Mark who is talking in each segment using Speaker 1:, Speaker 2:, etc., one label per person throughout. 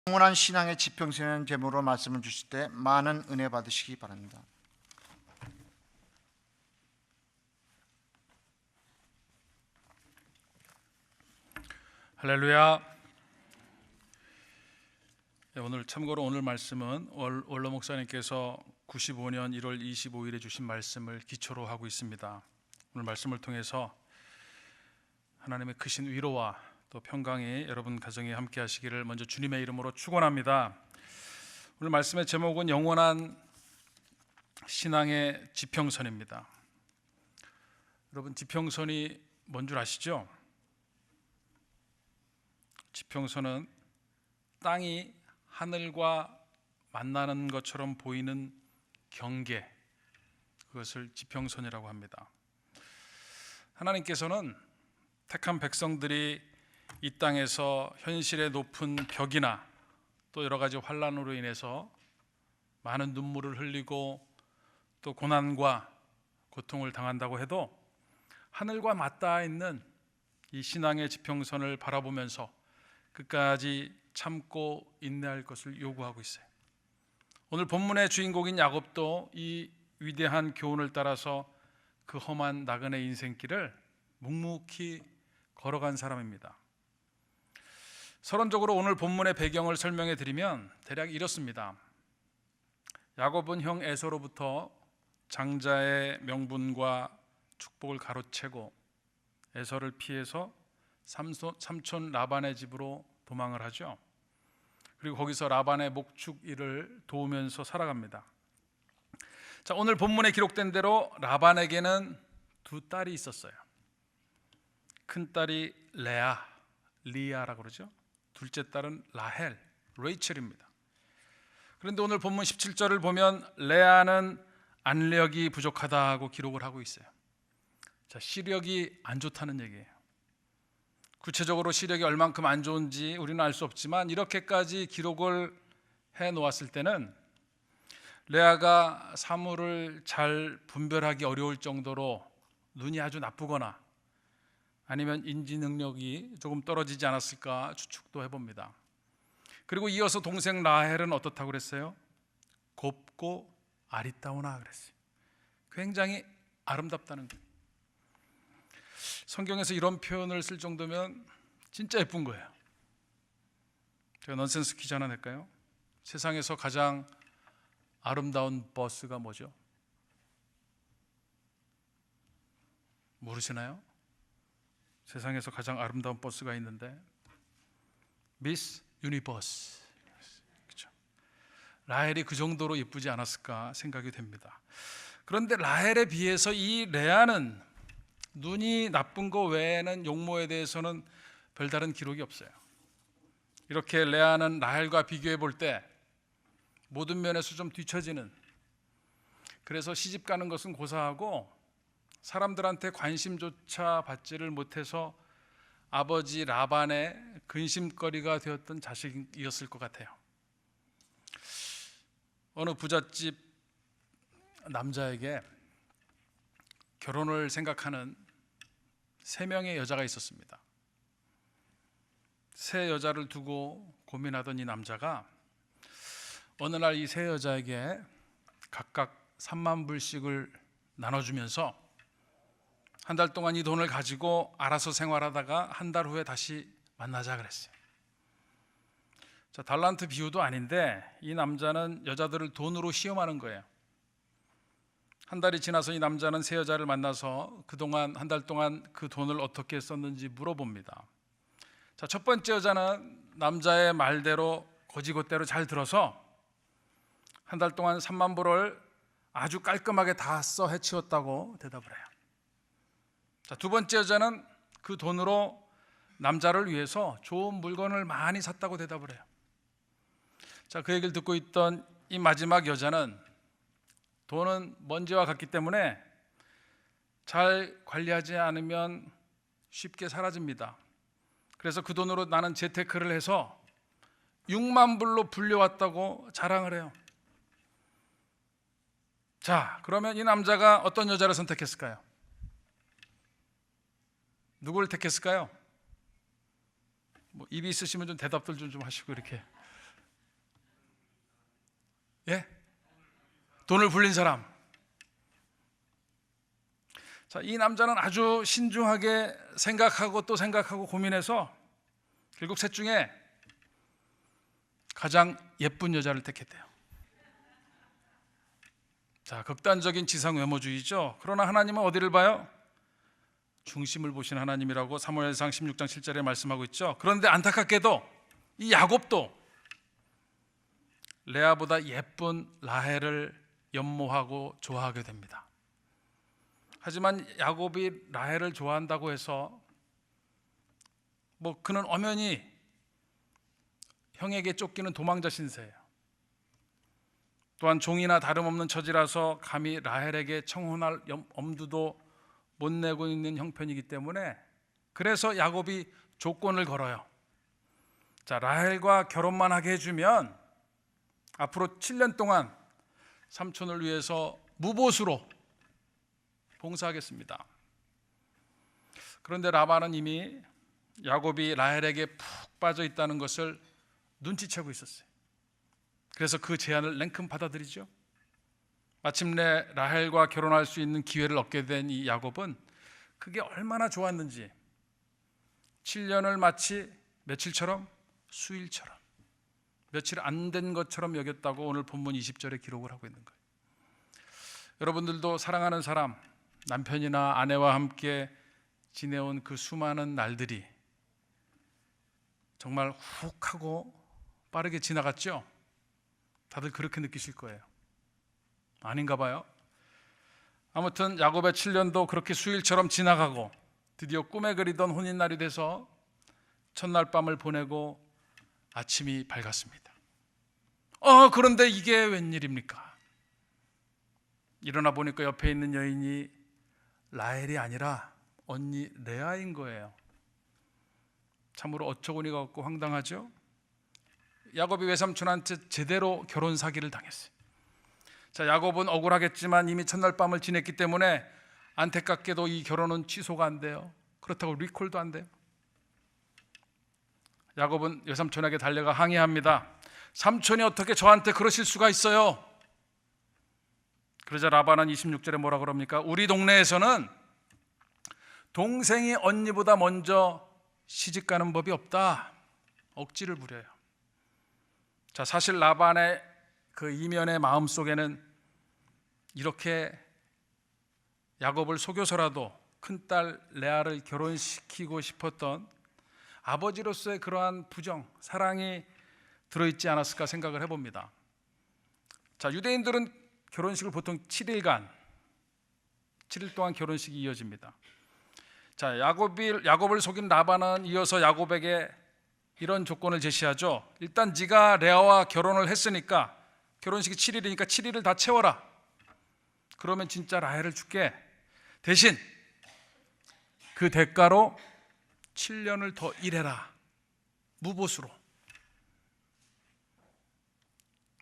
Speaker 1: 영원한 신앙의 지평선이라는 제목으로 말씀을 주실 때 많은 은혜 받으시기 바랍니다.
Speaker 2: 할렐루야. 참고로 오늘 말씀은 원로 목사님께서 95년 1월 25일에 주신 말씀을 기초로 하고 있습니다. 오늘 말씀을 통해서 하나님의 크신 위로와 또 평강이 여러분 가정에 함께 하시기를 먼저 주님의 이름으로 축원합니다. 오늘 말씀의 제목은 영원한 신앙의 지평선입니다. 여러분, 지평선이 뭔 줄 아시죠? 지평선은 땅이 하늘과 만나는 것처럼 보이는 경계, 그것을 지평선이라고 합니다. 하나님께서는 택한 백성들이 이 땅에서 현실의 높은 벽이나 또 여러 가지 환난으로 인해서 많은 눈물을 흘리고 또 고난과 고통을 당한다고 해도 하늘과 맞닿아 있는 이 신앙의 지평선을 바라보면서 끝까지 참고 인내할 것을 요구하고 있어요. 오늘 본문의 주인공인 야곱도 이 위대한 교훈을 따라서 그 험한 나그네 인생길을 묵묵히 걸어간 사람입니다. 서론적으로 오늘 본문의 배경을 설명해 드리면 대략 이렇습니다. 야곱은 형 에서로부터 장자의 명분과 축복을 가로채고 에서를 피해서 삼촌 라반의 집으로 도망을 하죠. 그리고 거기서 라반의 목축 일을 도우면서 살아갑니다. 자, 오늘 본문에 기록된 대로 라반에게는 두 딸이 있었어요. 큰 딸이 리아라고 그러죠. 둘째 딸은 라헬, 레이첼입니다. 그런데 오늘 본문 17절을 보면 레아는 안력이 부족하다고 기록을 하고 있어요. 자, 시력이 안 좋다는 얘기예요. 구체적으로 시력이 얼만큼 안 좋은지 우리는 알 수 없지만 이렇게까지 기록을 해 놓았을 때는 레아가 사물을 잘 분별하기 어려울 정도로 눈이 아주 나쁘거나 아니면 인지 능력이 조금 떨어지지 않았을까 추측도 해봅니다. 그리고 이어서 동생 라헬은 어떻다고 그랬어요? 곱고 아리따우나 그랬어요. 굉장히 아름답다는 거예요. 성경에서 이런 표현을 쓸 정도면 진짜 예쁜 거예요. 제가 넌센스 퀴즈 하나 낼까요? 세상에서 가장 아름다운 버스가 뭐죠? 모르시나요? 세상에서 가장 아름다운 버스가 있는데 미스 유니버스. 그렇죠? 라헬이 그 정도로 예쁘지 않았을까 생각이 됩니다. 그런데 라헬에 비해서 이 레아는 눈이 나쁜 거 외에는 용모에 대해서는 별다른 기록이 없어요. 이렇게 레아는 라헬과 비교해 볼 때 모든 면에서 좀 뒤처지는, 그래서 시집 가는 것은 고사하고 사람들한테 관심조차 받지를 못해서 아버지 라반의 근심거리가 되었던 자식이었을 것 같아요. 어느 부잣집 남자에게 결혼을 생각하는 3명의 여자가 있었습니다. 3 여자를 두고 고민하던 이 남자가 어느 날 이 3 여자에게 각각 3만 불씩을 나눠주면서 한 달 동안 이 돈을 가지고 알아서 생활하다가 한 달 후에 다시 만나자 그랬어요. 자, 달란트 비유도 아닌데 이 남자는 여자들을 돈으로 시험하는 거예요. 한 달이 지나서 이 남자는 3 여자를 만나서 그동안 한 달 동안 그 돈을 어떻게 썼는지 물어봅니다. 자, 첫 번째 여자는 남자의 말대로 거지것대로 잘 들어서 한 달 동안 3만 불을 아주 깔끔하게 다 써 해치웠다고 대답을 해요. 자, 두 번째 여자는 그 돈으로 남자를 위해서 좋은 물건을 많이 샀다고 대답을 해요. 자, 그 얘기를 듣고 있던 이 마지막 여자는 돈은 먼지와 같기 때문에 잘 관리하지 않으면 쉽게 사라집니다. 그래서 그 돈으로 나는 재테크를 해서 6만 불로 불려왔다고 자랑을 해요. 자, 그러면 이 남자가 어떤 여자를 선택했을까요? 누구를 택했을까요? 입이 있으시면 좀 대답들 좀 하시고 이렇게 예? 돈을 불린 사람. 자, 이 남자는 아주 신중하게 생각하고 또 생각하고 고민해서 결국 셋 중에 가장 예쁜 여자를 택했대요. 자, 극단적인 지상 외모주의죠. 그러나 하나님은 어디를 봐요? 중심을 보신 하나님이라고 사무엘상 16장 7절에 말씀하고 있죠. 그런데 안타깝게도 이 야곱도 레아보다 예쁜 라헬을 연모하고 좋아하게 됩니다. 하지만 야곱이 라헬을 좋아한다고 해서 그는 엄연히 형에게 쫓기는 도망자 신세예요. 또한 종이나 다름없는 처지라서 감히 라헬에게 청혼할 엄두도 못 내고 있는 형편이기 때문에 그래서 야곱이 조건을 걸어요. 자, 라헬과 결혼만 하게 해주면 앞으로 7년 동안 삼촌을 위해서 무보수로 봉사하겠습니다. 그런데 라반은 이미 야곱이 라헬에게 푹 빠져 있다는 것을 눈치채고 있었어요. 그래서 그 제안을 냉큼 받아들이죠. 마침내 라헬과 결혼할 수 있는 기회를 얻게 된 이 야곱은 그게 얼마나 좋았는지 7년을 마치 며칠처럼 수일처럼 며칠 안 된 것처럼 여겼다고 오늘 본문 20절에 기록을 하고 있는 거예요. 여러분들도 사랑하는 사람, 남편이나 아내와 함께 지내온 그 수많은 날들이 정말 훅 하고 빠르게 지나갔죠? 다들 그렇게 느끼실 거예요. 아닌가 봐요. 아무튼 야곱의 7년도 그렇게 수일처럼 지나가고 드디어 꿈에 그리던 혼인날이 돼서 첫날 밤을 보내고 아침이 밝았습니다. 그런데 이게 웬일입니까? 일어나 보니까 옆에 있는 여인이 라헬이 아니라 언니 레아인 거예요. 참으로 어처구니가 없고 황당하죠? 야곱이 외삼촌한테 제대로 결혼 사기를 당했어요. 자, 야곱은 억울하겠지만 이미 첫날 밤을 지냈기 때문에 안타깝게도 이 결혼은 취소가 안 돼요. 그렇다고 리콜도 안 돼요. 야곱은 외삼촌에게 달려가 항의합니다. 삼촌이 어떻게 저한테 그러실 수가 있어요? 그러자 라반은 26절에 뭐라 그럽니까? 우리 동네에서는 동생이 언니보다 먼저 시집가는 법이 없다. 억지를 부려요. 자, 사실 라반의 그 이면의 마음속에는 이렇게 야곱을 속여서라도 큰딸 레아를 결혼시키고 싶었던 아버지로서의 그러한 부정, 사랑이 들어있지 않았을까 생각을 해봅니다. 자, 유대인들은 결혼식을 보통 7일 동안 결혼식이 이어집니다. 자, 야곱을 속인 라반은 이어서 야곱에게 이런 조건을 제시하죠. 일단 네가 레아와 결혼을 했으니까 결혼식이 7일이니까 7일을 다 채워라. 그러면 진짜 라헬을 줄게. 대신 그 대가로 7년을 더 일해라. 무보수로.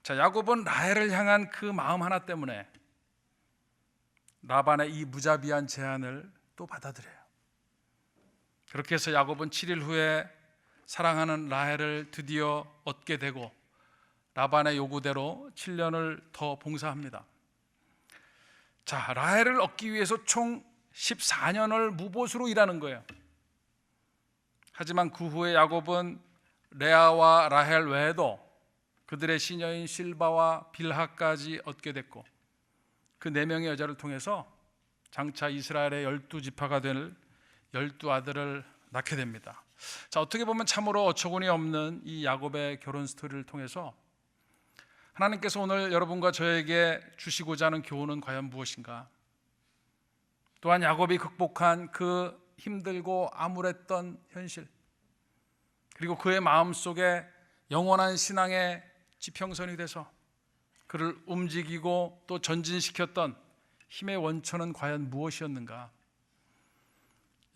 Speaker 2: 자, 야곱은 라헬을 향한 그 마음 하나 때문에 라반의 이 무자비한 제안을 또 받아들여요. 그렇게 해서 야곱은 7일 후에 사랑하는 라헬을 드디어 얻게 되고 라반의 요구대로 7년을 더 봉사합니다. 자, 라헬을 얻기 위해서 총 14년을 무보수로 일하는 거예요. 하지만 그 후에 야곱은 레아와 라헬 외에도 그들의 시녀인 실바와 빌하까지 얻게 됐고 그 4명의 여자를 통해서 장차 이스라엘의 12지파가 될 12아들을 낳게 됩니다. 자, 어떻게 보면 참으로 어처구니 없는 이 야곱의 결혼 스토리를 통해서 하나님께서 오늘 여러분과 저에게 주시고자 하는 교훈은 과연 무엇인가? 또한 야곱이 극복한 그 힘들고 암울했던 현실, 그리고 그의 마음속에 영원한 신앙의 지평선이 돼서 그를 움직이고 또 전진시켰던 힘의 원천은 과연 무엇이었는가?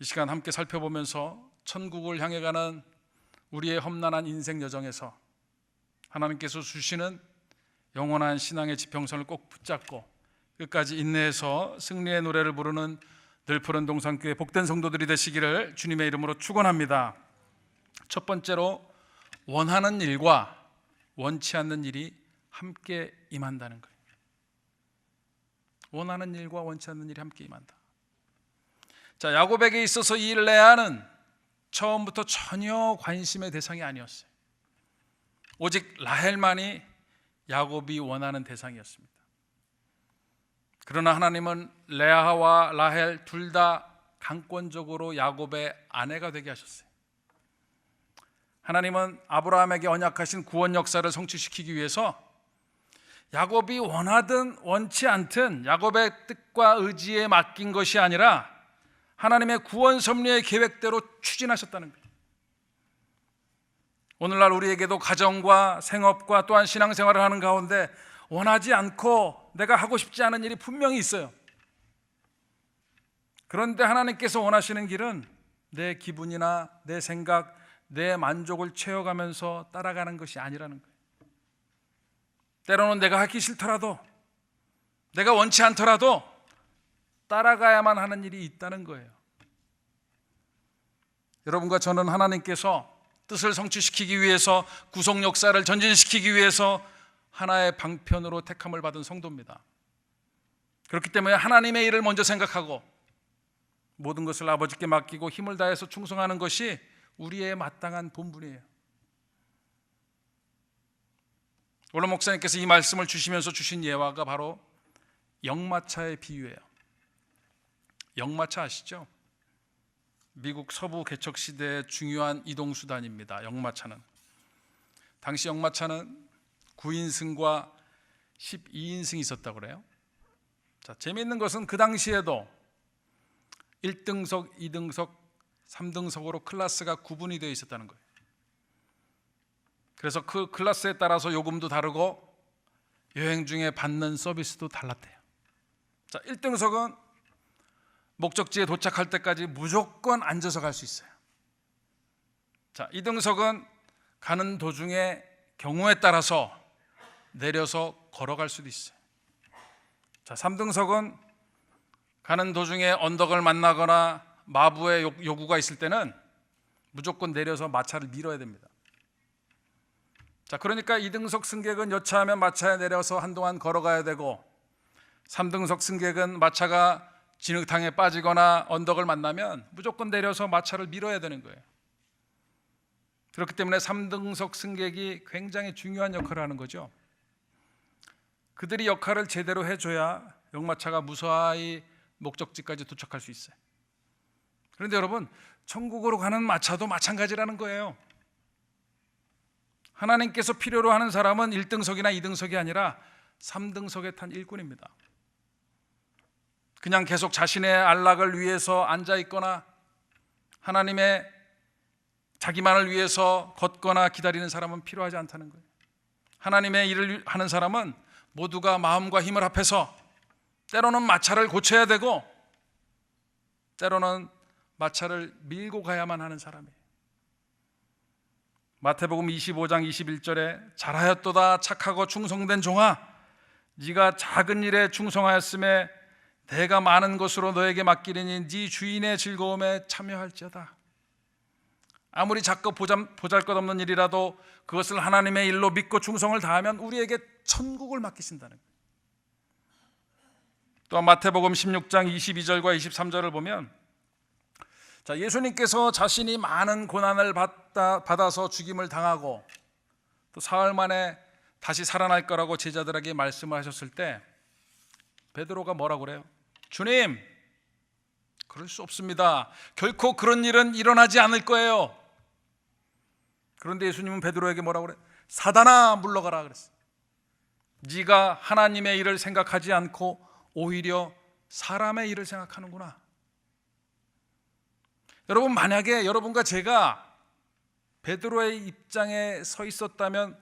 Speaker 2: 이 시간 함께 살펴보면서 천국을 향해 가는 우리의 험난한 인생 여정에서 하나님께서 주시는 영원한 신앙의 지평선을 꼭 붙잡고 끝까지 인내해서 승리의 노래를 부르는 늘푸른 동산교회 복된 성도들이 되시기를 주님의 이름으로 축원합니다. 첫 번째로 원하는 일과 원치 않는 일이 함께 임한다는 거예요. 원하는 일과 원치 않는 일이 함께 임한다. 자, 야곱에게 있어서 이 레아는 처음부터 전혀 관심의 대상이 아니었어요. 오직 라헬만이 야곱이 원하는 대상이었습니다. 그러나 하나님은 레아와 라헬 둘 다 강권적으로 야곱의 아내가 되게 하셨어요. 하나님은 아브라함에게 언약하신 구원 역사를 성취시키기 위해서 야곱이 원하든 원치 않든 야곱의 뜻과 의지에 맡긴 것이 아니라 하나님의 구원 섭리의 계획대로 추진하셨다는 거예요. 오늘날 우리에게도 가정과 생업과 또한 신앙생활을 하는 가운데 원하지 않고 내가 하고 싶지 않은 일이 분명히 있어요. 그런데 하나님께서 원하시는 길은 내 기분이나 내 생각, 내 만족을 채워가면서 따라가는 것이 아니라는 거예요. 때로는 내가 하기 싫더라도, 내가 원치 않더라도 따라가야만 하는 일이 있다는 거예요. 여러분과 저는 하나님께서 뜻을 성취시키기 위해서, 구속 역사를 전진시키기 위해서 하나의 방편으로 택함을 받은 성도입니다. 그렇기 때문에 하나님의 일을 먼저 생각하고 모든 것을 아버지께 맡기고 힘을 다해서 충성하는 것이 우리의 마땅한 본분이에요. 오늘 목사님께서 이 말씀을 주시면서 주신 예화가 바로 역마차의 비유예요. 역마차 아시죠? 미국 서부 개척 시대의 중요한 이동수단입니다. 역마차는. 당시 역마차는 9인승과 12인승이 있었다고 그래요. 자, 재미있는 것은 그 당시에도 1등석, 2등석, 3등석으로 클래스가 구분이 되어 있었다는 거예요. 그래서 그 클래스에 따라서 요금도 다르고 여행 중에 받는 서비스도 달랐대요. 자, 1등석은 목적지에 도착할 때까지 무조건 앉아서 갈 수 있어요. 자, 2등석은 가는 도중에 경우에 따라서 내려서 걸어갈 수도 있어요. 자, 3등석은 가는 도중에 언덕을 만나거나 마부의 요구가 있을 때는 무조건 내려서 마차를 밀어야 됩니다. 자, 그러니까 2등석 승객은 여차하면 마차에 내려서 한동안 걸어가야 되고 3등석 승객은 마차가 진흙탕에 빠지거나 언덕을 만나면 무조건 내려서 마차를 밀어야 되는 거예요. 그렇기 때문에 3등석 승객이 굉장히 중요한 역할을 하는 거죠. 그들이 역할을 제대로 해줘야 역마차가 무사히 목적지까지 도착할 수 있어요. 그런데 여러분, 천국으로 가는 마차도 마찬가지라는 거예요. 하나님께서 필요로 하는 사람은 1등석이나 2등석이 아니라 3등석에 탄 일꾼입니다. 그냥 계속 자신의 안락을 위해서 앉아 있거나 하나님의 자기만을 위해서 걷거나 기다리는 사람은 필요하지 않다는 거예요. 하나님의 일을 하는 사람은 모두가 마음과 힘을 합해서 때로는 마차를 고쳐야 되고 때로는 마차를 밀고 가야만 하는 사람이에요. 마태복음 25장 21절에 잘하였도다 착하고 충성된 종아, 네가 작은 일에 충성하였음에 내가 많은 것으로 너에게 맡기리니 네 주인의 즐거움에 참여할지어다. 아무리 작고 보잘것없는 일이라도 그것을 하나님의 일로 믿고 충성을 다하면 우리에게 천국을 맡기신다는 거예요. 또 마태복음 16장 22절과 23절을 보면, 자, 예수님께서 자신이 많은 고난을 받아서 죽임을 당하고 또 사흘 만에 다시 살아날 거라고 제자들에게 말씀을 하셨을 때 베드로가 뭐라고 그래요? 주님, 그럴 수 없습니다. 결코 그런 일은 일어나지 않을 거예요. 그런데 예수님은 베드로에게 뭐라고 그래요? 사단아, 물러가라 그랬어요. 네가 하나님의 일을 생각하지 않고 오히려 사람의 일을 생각하는구나. 여러분, 만약에 여러분과 제가 베드로의 입장에 서 있었다면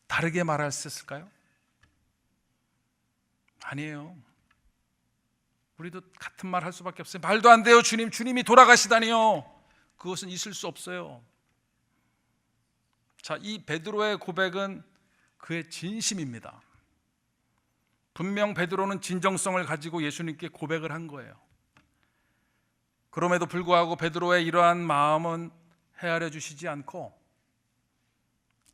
Speaker 2: 다르게 말할 수 있을까요? 아니에요. 우리도 같은 말 할 수밖에 없어요. 말도 안 돼요, 주님. 주님이 돌아가시다니요. 그것은 있을 수 없어요. 자, 이 베드로의 고백은 그의 진심입니다. 분명 베드로는 진정성을 가지고 예수님께 고백을 한 거예요. 그럼에도 불구하고 베드로의 이러한 마음은 헤아려 주시지 않고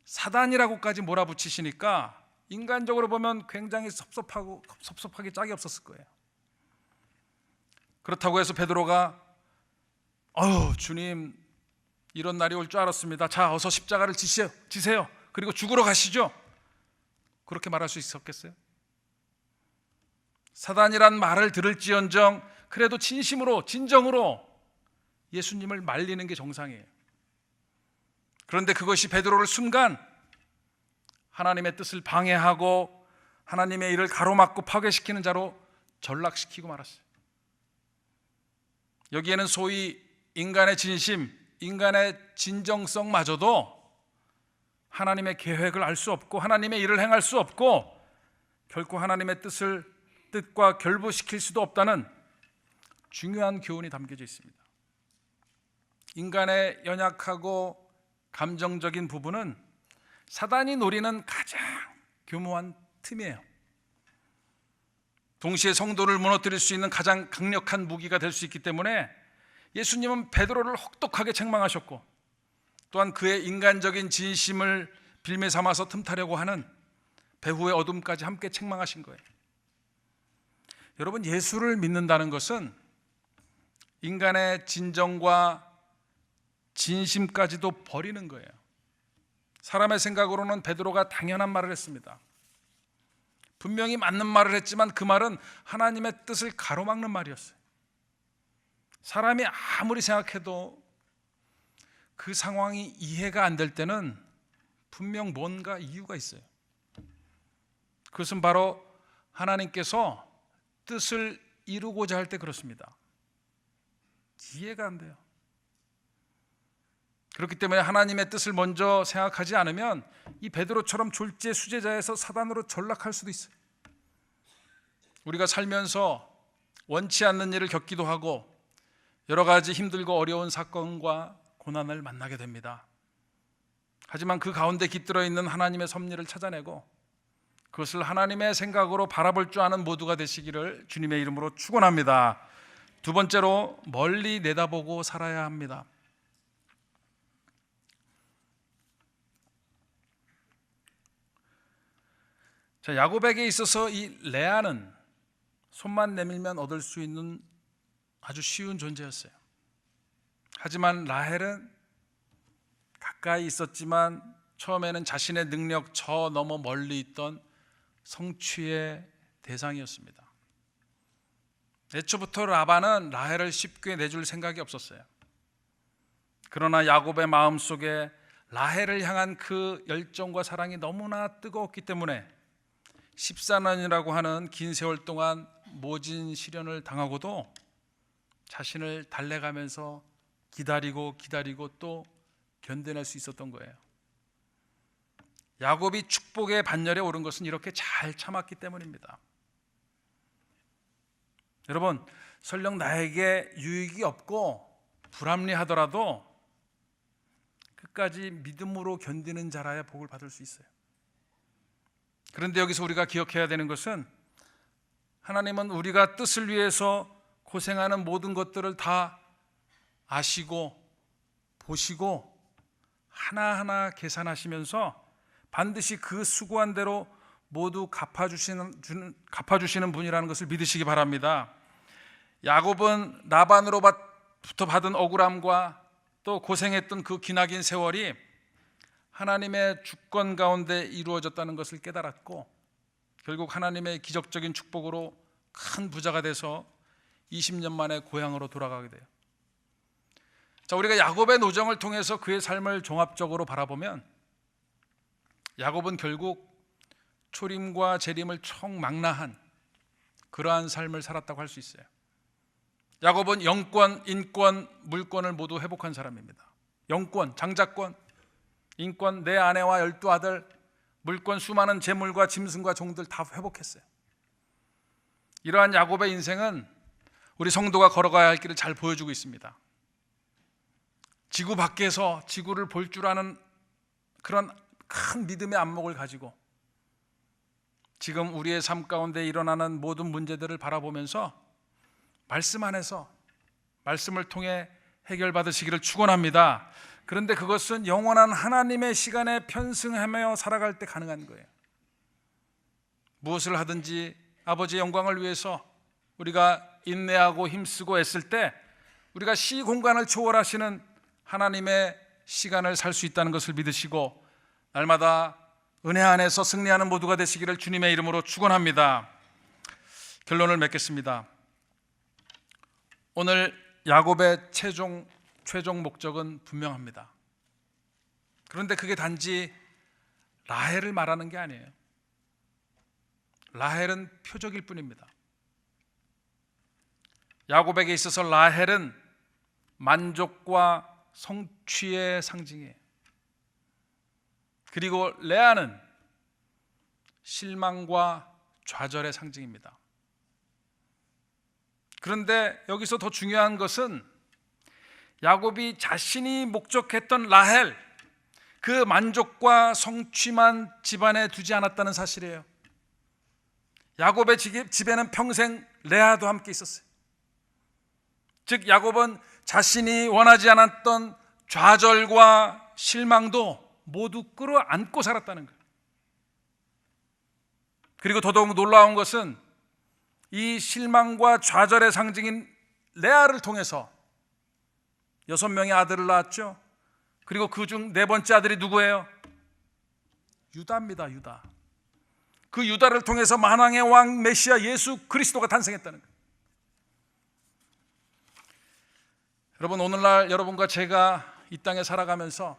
Speaker 2: 사단이라고까지 몰아붙이시니까 인간적으로 보면 굉장히 섭섭하게 짝이 없었을 거예요. 그렇다고 해서 베드로가 주님, 이런 날이 올 줄 알았습니다. 자, 어서 십자가를 지세요. 그리고 죽으러 가시죠. 그렇게 말할 수 있었겠어요? 사단이란 말을 들을지언정 그래도 진정으로 예수님을 말리는 게 정상이에요. 그런데 그것이 베드로를 순간 하나님의 뜻을 방해하고 하나님의 일을 가로막고 파괴시키는 자로 전락시키고 말았어요. 여기에는 소위 인간의 진심, 인간의 진정성마저도 하나님의 계획을 알 수 없고 하나님의 일을 행할 수 없고 결코 하나님의 뜻과 결부시킬 수도 없다는 중요한 교훈이 담겨져 있습니다. 인간의 연약하고 감정적인 부분은 사단이 노리는 가장 교묘한 틈이에요. 동시에 성도를 무너뜨릴 수 있는 가장 강력한 무기가 될 수 있기 때문에 예수님은 베드로를 혹독하게 책망하셨고 또한 그의 인간적인 진심을 빌미 삼아서 틈타려고 하는 배후의 어둠까지 함께 책망하신 거예요. 여러분, 예수를 믿는다는 것은 인간의 진정과 진심까지도 버리는 거예요. 사람의 생각으로는 베드로가 당연한 말을 했습니다. 분명히 맞는 말을 했지만 그 말은 하나님의 뜻을 가로막는 말이었어요. 사람이 아무리 생각해도 그 상황이 이해가 안 될 때는 분명 뭔가 이유가 있어요. 그것은 바로 하나님께서 뜻을 이루고자 할 때 그렇습니다. 이해가 안 돼요. 그렇기 때문에 하나님의 뜻을 먼저 생각하지 않으면 이 베드로처럼 졸지의 수제자에서 사단으로 전락할 수도 있어요. 우리가 살면서 원치 않는 일을 겪기도 하고 여러 가지 힘들고 어려운 사건과 고난을 만나게 됩니다. 하지만 그 가운데 깃들어 있는 하나님의 섭리를 찾아내고 그것을 하나님의 생각으로 바라볼 줄 아는 모두가 되시기를 주님의 이름으로 축원합니다. 두 번째로, 멀리 내다보고 살아야 합니다. 자, 야곱에게 있어서 이 레아는 손만 내밀면 얻을 수 있는 아주 쉬운 존재였어요. 하지만 라헬은 가까이 있었지만 처음에는 자신의 능력 저 너머 멀리 있던 성취의 대상이었습니다. 애초부터 라반은 라헬을 쉽게 내줄 생각이 없었어요. 그러나 야곱의 마음속에 라헬을 향한 그 열정과 사랑이 너무나 뜨거웠기 때문에 14년이라고 하는 긴 세월 동안 모진 시련을 당하고도 자신을 달래가면서 기다리고 또 견뎌낼 수 있었던 거예요. 야곱이 축복의 반열에 오른 것은 이렇게 잘 참았기 때문입니다. 여러분, 설령 나에게 유익이 없고 불합리하더라도 끝까지 믿음으로 견디는 자라야 복을 받을 수 있어요. 그런데 여기서 우리가 기억해야 되는 것은 하나님은 우리가 뜻을 위해서 고생하는 모든 것들을 다 아시고 보시고 하나하나 계산하시면서 반드시 그 수고한 대로 모두 갚아주시는 분이라는 것을 믿으시기 바랍니다. 야곱은 라반으로부터 받은 억울함과 또 고생했던 그 기나긴 세월이 하나님의 주권 가운데 이루어졌다는 것을 깨달았고 결국 하나님의 기적적인 축복으로 큰 부자가 돼서 20년 만에 고향으로 돌아가게 돼요. 자, 우리가 야곱의 노정을 통해서 그의 삶을 종합적으로 바라보면 야곱은 결국 초림과 재림을 총망라한 그러한 삶을 살았다고 할 수 있어요. 야곱은 영권, 인권, 물권을 모두 회복한 사람입니다. 영권, 장자권, 인권, 내 아내와 12아들, 물권, 수많은 재물과 짐승과 종들 다 회복했어요. 이러한 야곱의 인생은 우리 성도가 걸어가야 할 길을 잘 보여주고 있습니다. 지구 밖에서 지구를 볼 줄 아는 그런 큰 믿음의 안목을 가지고 지금 우리의 삶 가운데 일어나는 모든 문제들을 바라보면서 말씀 안에서 말씀을 통해 해결받으시기를 축원합니다. 그런데 그것은 영원한 하나님의 시간에 편승하며 살아갈 때 가능한 거예요. 무엇을 하든지 아버지의 영광을 위해서 우리가 인내하고 힘쓰고 애쓸 때 우리가 시공간을 초월하시는 하나님의 시간을 살 수 있다는 것을 믿으시고 날마다 은혜 안에서 승리하는 모두가 되시기를 주님의 이름으로 축원합니다. 결론을 맺겠습니다. 오늘 야곱의 최종 목적은 분명합니다. 그런데 그게 단지 라헬을 말하는 게 아니에요. 라헬은 표적일 뿐입니다. 야곱에게 있어서 라헬은 만족과 성취의 상징이에요. 그리고 레아는 실망과 좌절의 상징입니다. 그런데 여기서 더 중요한 것은 야곱이 자신이 목적했던 라헬, 그 만족과 성취만 집안에 두지 않았다는 사실이에요. 야곱의 집에는 평생 레아도 함께 있었어요. 즉 야곱은 자신이 원하지 않았던 좌절과 실망도 모두 끌어안고 살았다는 거예요. 그리고 더더욱 놀라운 것은 이 실망과 좌절의 상징인 레아를 통해서 6명의 아들을 낳았죠. 그리고 그중 4번째 아들이 누구예요? 유다입니다. 유다. 그 유다를 통해서 만왕의 왕 메시아 예수 그리스도가 탄생했다는 거예요. 여러분, 오늘날 여러분과 제가 이 땅에 살아가면서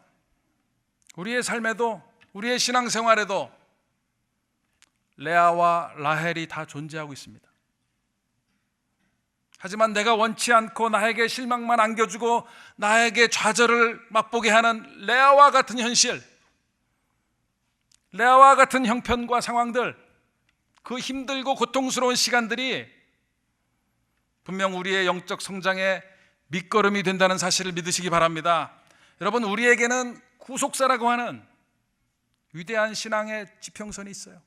Speaker 2: 우리의 삶에도 우리의 신앙생활에도 레아와 라헬이 다 존재하고 있습니다. 하지만 내가 원치 않고 나에게 실망만 안겨주고 나에게 좌절을 맛보게 하는 레아와 같은 현실, 레아와 같은 형편과 상황들, 그 힘들고 고통스러운 시간들이 분명 우리의 영적 성장에 밑거름이 된다는 사실을 믿으시기 바랍니다. 여러분, 우리에게는 구속사라고 하는 위대한 신앙의 지평선이 있어요.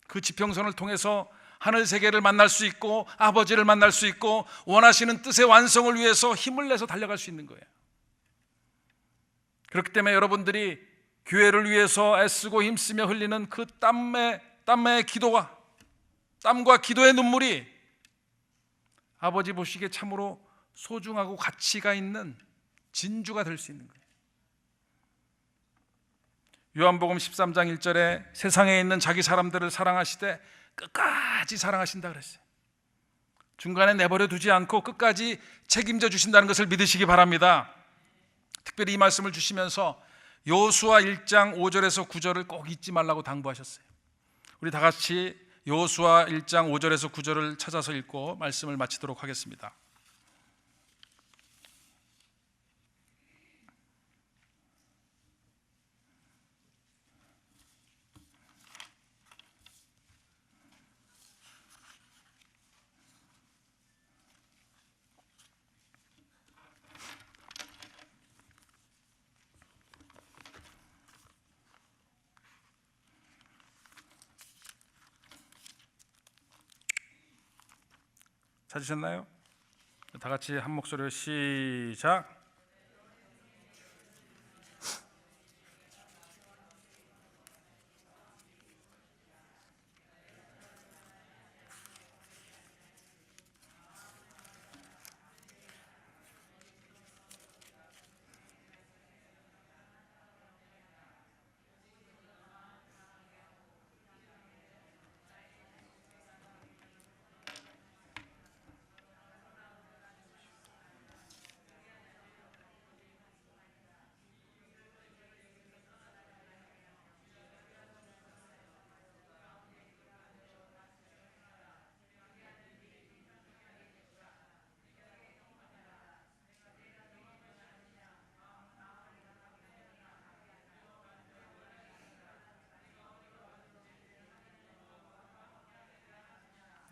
Speaker 2: 그 지평선을 통해서 하늘 세계를 만날 수 있고 아버지를 만날 수 있고 원하시는 뜻의 완성을 위해서 힘을 내서 달려갈 수 있는 거예요. 그렇기 때문에 여러분들이 교회를 위해서 애쓰고 힘쓰며 흘리는 그 땀과 기도의 눈물이 아버지 보시기에 참으로 소중하고 가치가 있는 진주가 될 수 있는 거예요. 요한복음 13장 1절에 세상에 있는 자기 사람들을 사랑하시되 끝까지 사랑하신다 그랬어요. 중간에 내버려 두지 않고 끝까지 책임져 주신다는 것을 믿으시기 바랍니다. 특별히 이 말씀을 주시면서 여호수아 1장 5절에서 9절을 꼭 잊지 말라고 당부하셨어요. 우리 다 같이 여호수아 1장 5절에서 9절을 찾아서 읽고 말씀을 마치도록 하겠습니다. 찾으셨나요? 다 같이 한 목소리로 시작.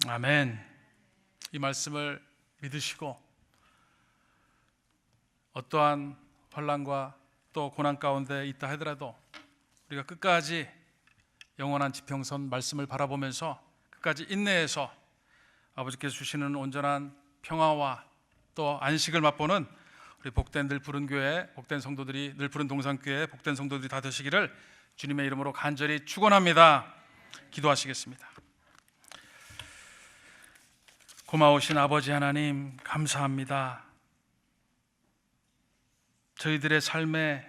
Speaker 2: 아멘. 이 말씀을 믿으시고 어떠한 환난과 또 고난 가운데 있다 하더라도 우리가 끝까지 영원한 지평선 말씀을 바라보면서 끝까지 인내해서 아버지께서 주시는 온전한 평화와 또 안식을 맛보는 우리 복된 늘 푸른 교회, 복된 성도들이, 늘 푸른 동산교회 복된 성도들이 다 되시기를 주님의 이름으로 간절히 축원합니다. 기도하시겠습니다. 고마우신 아버지 하나님, 감사합니다. 저희들의 삶에,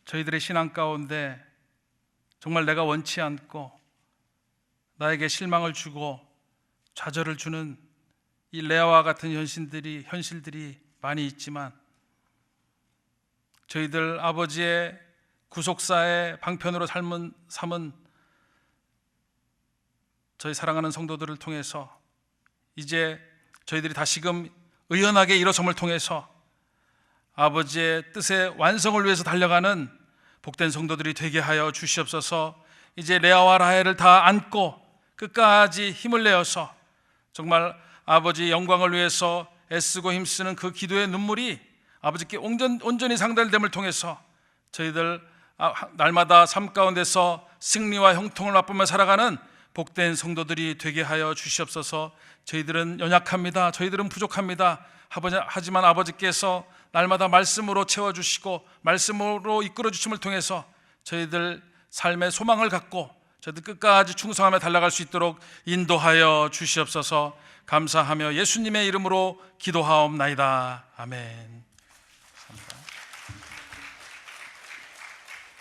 Speaker 2: 저희들의 신앙 가운데 정말 내가 원치 않고 나에게 실망을 주고 좌절을 주는 이 레아와 같은 현실들이 많이 있지만, 저희들 아버지의 구속사의 방편으로 삼은 저희 사랑하는 성도들을 통해서 이제 저희들이 다시금 의연하게 일어섬을 통해서 아버지의 뜻의 완성을 위해서 달려가는 복된 성도들이 되게 하여 주시옵소서. 이제 레아와 라헬을 다 안고 끝까지 힘을 내어서 정말 아버지 영광을 위해서 애쓰고 힘쓰는 그 기도의 눈물이 아버지께 온전히 상달됨을 통해서 저희들 날마다 삶 가운데서 승리와 형통을 맛보며 살아가는 복된 성도들이 되게 하여 주시옵소서. 저희들은 연약합니다. 저희들은 부족합니다. 하지만 아버지께서 날마다 말씀으로 채워주시고 말씀으로 이끌어 주심을 통해서 저희들 삶의 소망을 갖고 저희들 끝까지 충성하며 달려갈 수 있도록 인도하여 주시옵소서. 감사하며 예수님의 이름으로 기도하옵나이다. 아멘.